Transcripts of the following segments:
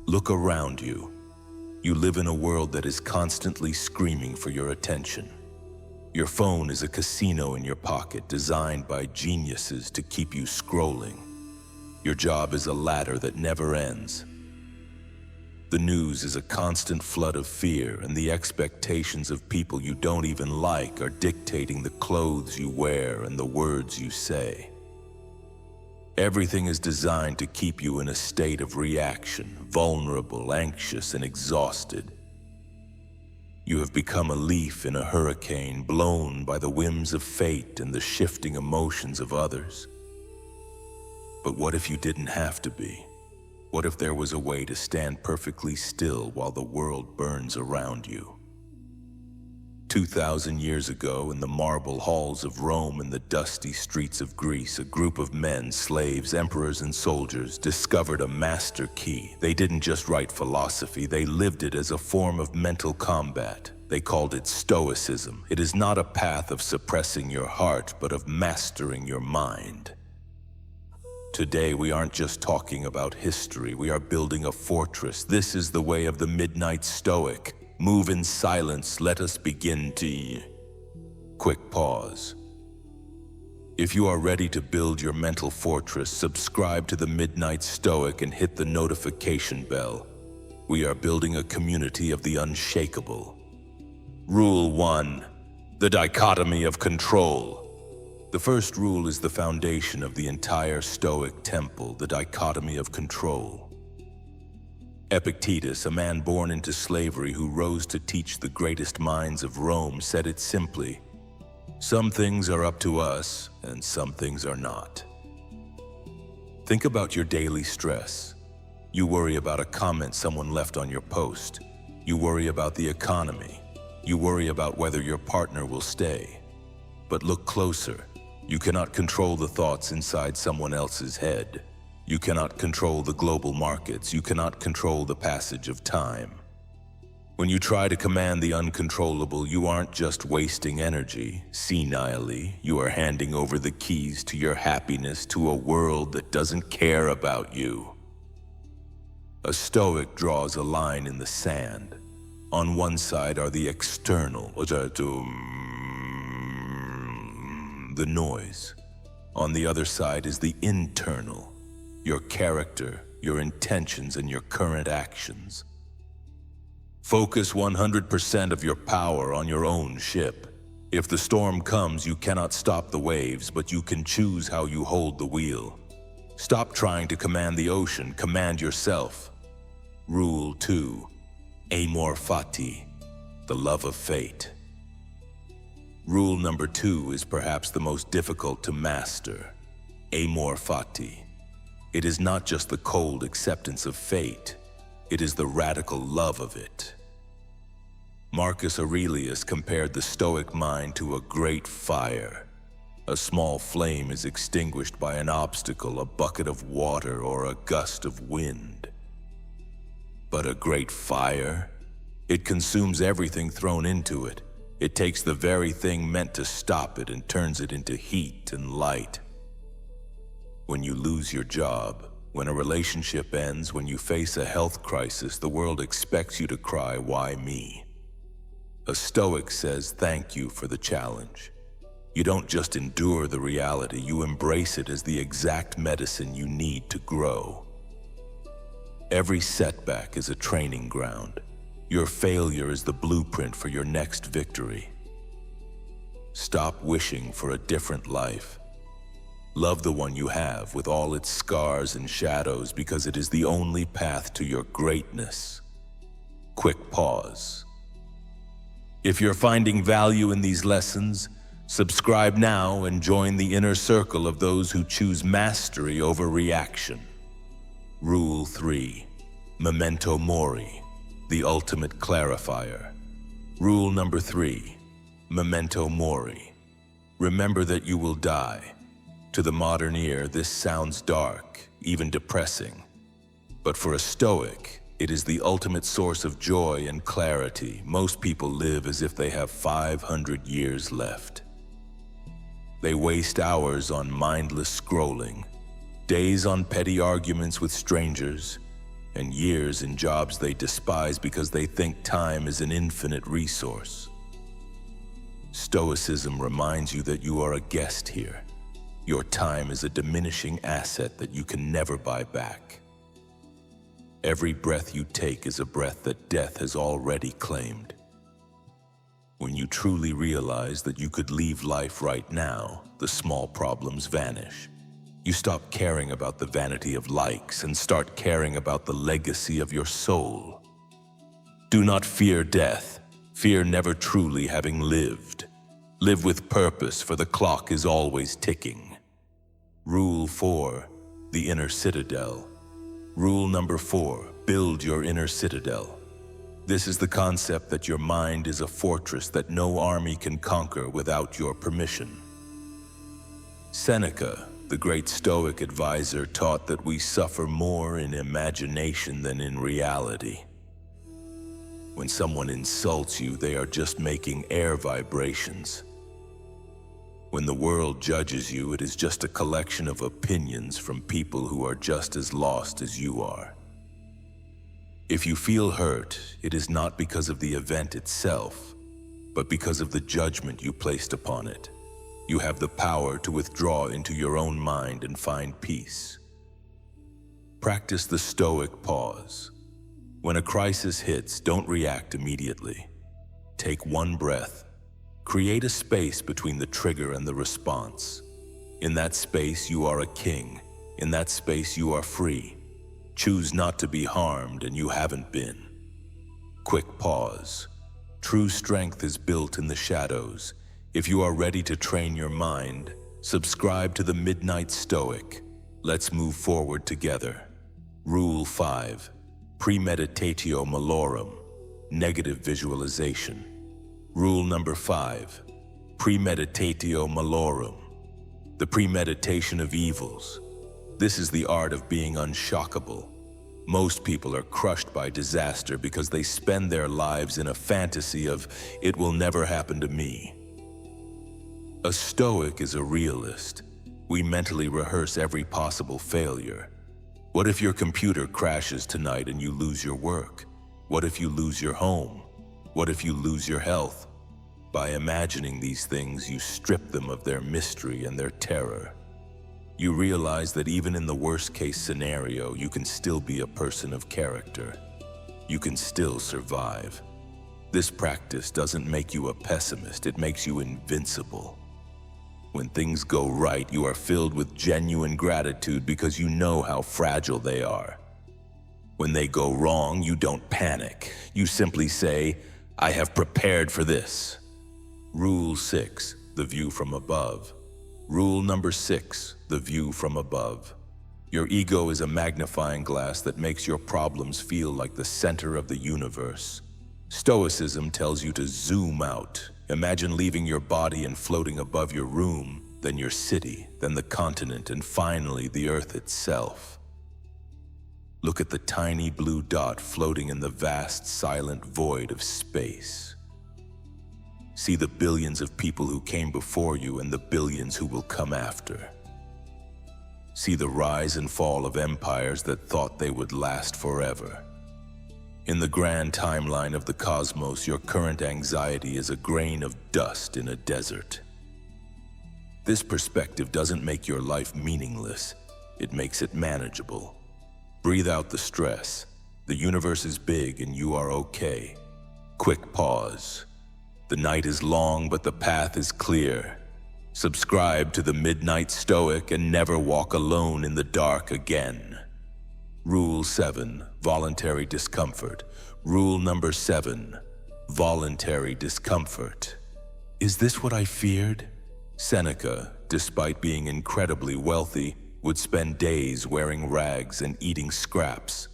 Look around you. You live in a world that is constantly screaming for your attention. Your phone is a casino in your pocket designed by geniuses to keep you scrolling. Your job is a ladder that never ends. The news is a constant flood of fear, and the expectations of people you don't even like are dictating the clothes you wear and the words you say. Everything is designed to keep you in a state of reaction, vulnerable, anxious, and exhausted. You have become a leaf in a hurricane, blown by the whims of fate and the shifting emotions of others. But what if you didn't have to be? What if there was a way to stand perfectly still while the world burns around you? 2,000 years ago, in the marble halls of Rome and the dusty streets of Greece, a group of men, slaves, emperors, and soldiers discovered a master key. They didn't just write philosophy, they lived it as a form of mental combat. They called it Stoicism. It is not a path of suppressing your heart, but of mastering your mind. Today, we aren't just talking about history, we are building a fortress. This is the way of the Midnight Stoic. Move in silence, let us begin to... Quick pause. If you are ready to build your mental fortress, subscribe to the Midnight Stoic and hit the notification bell. We are building a community of the unshakable. Rule 1. The dichotomy of control. The first rule is the foundation of the entire Stoic temple, the dichotomy of control. Epictetus, a man born into slavery who rose to teach the greatest minds of Rome, said it simply: some things are up to us, and some things are not. Think about your daily stress. You worry about a comment someone left on your post. You worry about the economy. You worry about whether your partner will stay. But look closer. You cannot control the thoughts inside someone else's head. You cannot control the global markets. You cannot control the passage of time. When you try to command the uncontrollable, you aren't just wasting energy. Senilely, you are handing over the keys to your happiness to a world that doesn't care about you. A Stoic draws a line in the sand. On one side are the external, the noise. On the other side is the internal, your character, your intentions, and your current actions. Focus 100% of your power on your own ship. If the storm comes, you cannot stop the waves, but you can choose how you hold the wheel. Stop trying to command the ocean, command yourself. Rule 2. Amor fati, the love of fate. Rule number 2 is perhaps the most difficult to master. Amor fati. It is not just the cold acceptance of fate, it is the radical love of it. Marcus Aurelius compared the Stoic mind to a great fire. A small flame is extinguished by an obstacle, a bucket of water, or a gust of wind. But a great fire? It consumes everything thrown into it. It takes the very thing meant to stop it and turns it into heat and light. When you lose your job, when a relationship ends, when you face a health crisis, the world expects you to cry, "Why me?" A Stoic says, "Thank you for the challenge." You don't just endure the reality, you embrace it as the exact medicine you need to grow. Every setback is a training ground. Your failure is the blueprint for your next victory. Stop wishing for a different life. Love the one you have with all its scars and shadows, because it is the only path to your greatness. Quick pause. If you're finding value in these lessons, subscribe now and join the inner circle of those who choose mastery over reaction. Rule 3. Memento mori, the ultimate clarifier. Rule number 3. Memento mori. Remember that you will die. To the modern ear, this sounds dark, even depressing. But for a Stoic, it is the ultimate source of joy and clarity. Most people live as if they have 500 years left. They waste hours on mindless scrolling, days on petty arguments with strangers, and years in jobs they despise because they think time is an infinite resource. Stoicism reminds you that you are a guest here. Your time is a diminishing asset that you can never buy back. Every breath you take is a breath that death has already claimed. When you truly realize that you could leave life right now, the small problems vanish. You stop caring about the vanity of likes and start caring about the legacy of your soul. Do not fear death. Fear never truly having lived. Live with purpose, for the clock is always ticking. Rule 4, the inner citadel. Rule number 4, build your inner citadel. This is the concept that your mind is a fortress that no army can conquer without your permission. Seneca, the great Stoic advisor, taught that we suffer more in imagination than in reality. When someone insults you, they are just making air vibrations. When the world judges you, it is just a collection of opinions from people who are just as lost as you are. If you feel hurt, it is not because of the event itself, but because of the judgment you placed upon it. You have the power to withdraw into your own mind and find peace. Practice the Stoic pause. When a crisis hits, don't react immediately. Take one breath. Create a space between the trigger and the response. In that space, you are a king. In that space, you are free. Choose not to be harmed, and you haven't been. Quick pause. True strength is built in the shadows. If you are ready to train your mind, subscribe to the Midnight Stoic. Let's move forward together. Rule 5. Premeditatio malorum. Negative visualization. Rule number 5. Premeditatio malorum. The premeditation of evils. This is the art of being unshockable. Most people are crushed by disaster because they spend their lives in a fantasy of, it will never happen to me. A Stoic is a realist. We mentally rehearse every possible failure. What if your computer crashes tonight and you lose your work? What if you lose your home? What if you lose your health? By imagining these things, you strip them of their mystery and their terror. You realize that even in the worst-case scenario, you can still be a person of character. You can still survive. This practice doesn't make you a pessimist, it makes you invincible. When things go right, you are filled with genuine gratitude because you know how fragile they are. When they go wrong, you don't panic. You simply say, I have prepared for this. Rule 6, the view from above. Rule number 6, the view from above. Your ego is a magnifying glass that makes your problems feel like the center of the universe. Stoicism tells you to zoom out. Imagine leaving your body and floating above your room, then your city, then the continent, and finally the earth itself. Look at the tiny blue dot floating in the vast, silent void of space. See the billions of people who came before you and the billions who will come after. See the rise and fall of empires that thought they would last forever. In the grand timeline of the cosmos, your current anxiety is a grain of dust in a desert. This perspective doesn't make your life meaningless, it makes it manageable. Breathe out the stress. The universe is big and you are okay. Quick pause. The night is long, but the path is clear. Subscribe to the Midnight Stoic and never walk alone in the dark again. Rule 7, voluntary discomfort. Rule number 7, voluntary discomfort. Is this what I feared? Seneca, despite being incredibly wealthy, would spend days wearing rags and eating scraps.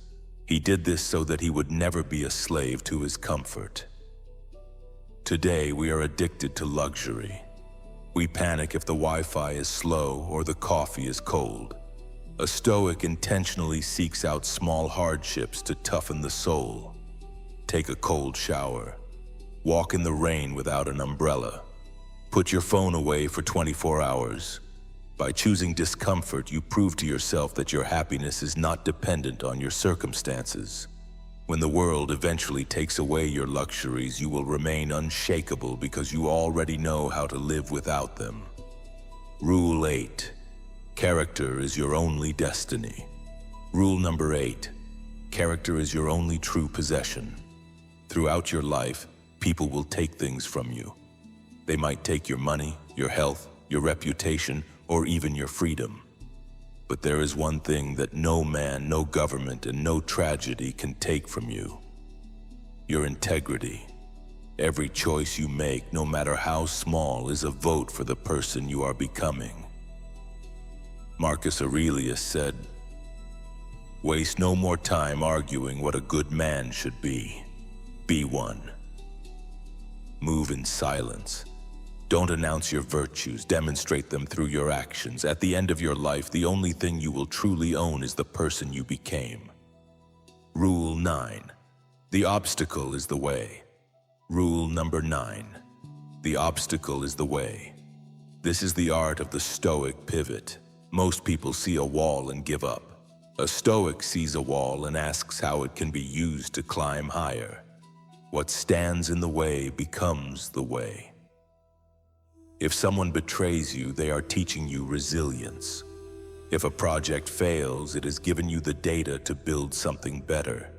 He did this so that he would never be a slave to his comfort. Today, we are addicted to luxury. We panic if the Wi-Fi is slow or the coffee is cold. A Stoic intentionally seeks out small hardships to toughen the soul. Take a cold shower. Walk in the rain without an umbrella. Put your phone away for 24 hours. By choosing discomfort, you prove to yourself that your happiness is not dependent on your circumstances. When the world eventually takes away your luxuries, you will remain unshakable because you already know how to live without them. Rule 8. Character is your only destiny. Rule number 8. Character is your only true possession. Throughout your life, people will take things from you. They might take your money, your health, your reputation, or even your freedom. But there is one thing that no man, no government, and no tragedy can take from you: your integrity. Every choice you make, no matter how small, is a vote for the person you are becoming. Marcus Aurelius said, "Waste no more time arguing what a good man should be. Be one." Move in silence. Don't announce your virtues, demonstrate them through your actions. At the end of your life, the only thing you will truly own is the person you became. Rule 9. The obstacle is the way. Rule number 9. The obstacle is the way. This is the art of the Stoic pivot. Most people see a wall and give up. A Stoic sees a wall and asks how it can be used to climb higher. What stands in the way becomes the way. If someone betrays you, they are teaching you resilience. If a project fails, it has given you the data to build something better.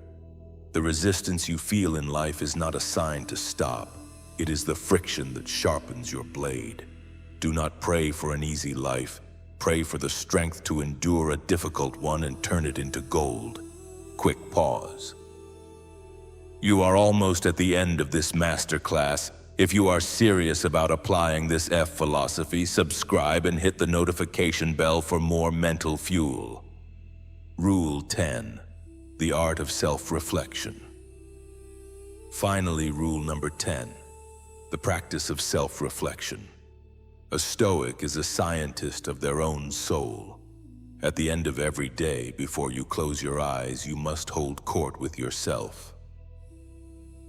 The resistance you feel in life is not a sign to stop. It is the friction that sharpens your blade. Do not pray for an easy life. Pray for the strength to endure a difficult one and turn it into gold. Quick pause. You are almost at the end of this masterclass. If you are serious about applying this F philosophy, subscribe and hit the notification bell for more mental fuel. Rule 10. The art of self-reflection. Finally, rule number 10. The practice of self-reflection. A Stoic is a scientist of their own soul. At the end of every day, before you close your eyes, you must hold court with yourself.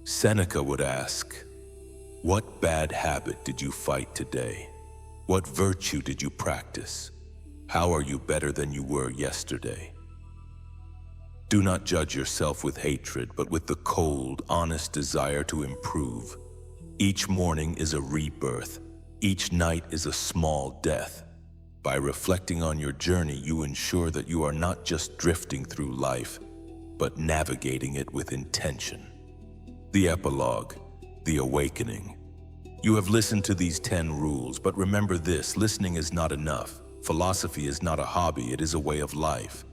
Seneca would ask, "What bad habit did you fight today? What virtue did you practice? How are you better than you were yesterday?" Do not judge yourself with hatred, but with the cold, honest desire to improve. Each morning is a rebirth. Each night is a small death. By reflecting on your journey, you ensure that you are not just drifting through life, but navigating it with intention. The epilogue. The awakening. You have listened to these 10 rules, but remember this: listening is not enough. Philosophy is not a hobby, it is a way of life.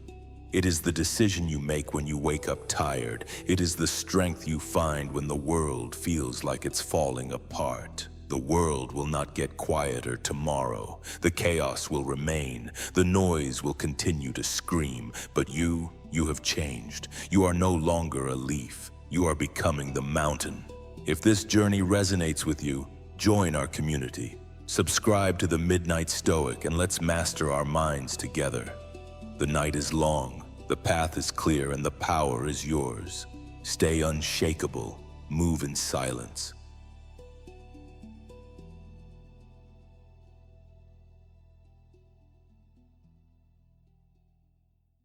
It is the decision you make when you wake up tired. It is the strength you find when the world feels like it's falling apart. The world will not get quieter tomorrow. The chaos will remain. The noise will continue to scream. But you have changed. You are no longer a leaf. You are becoming the mountain. If this journey resonates with you, join our community. Subscribe to the Midnight Stoic and let's master our minds together. The night is long, the path is clear, and the power is yours. Stay unshakable, move in silence,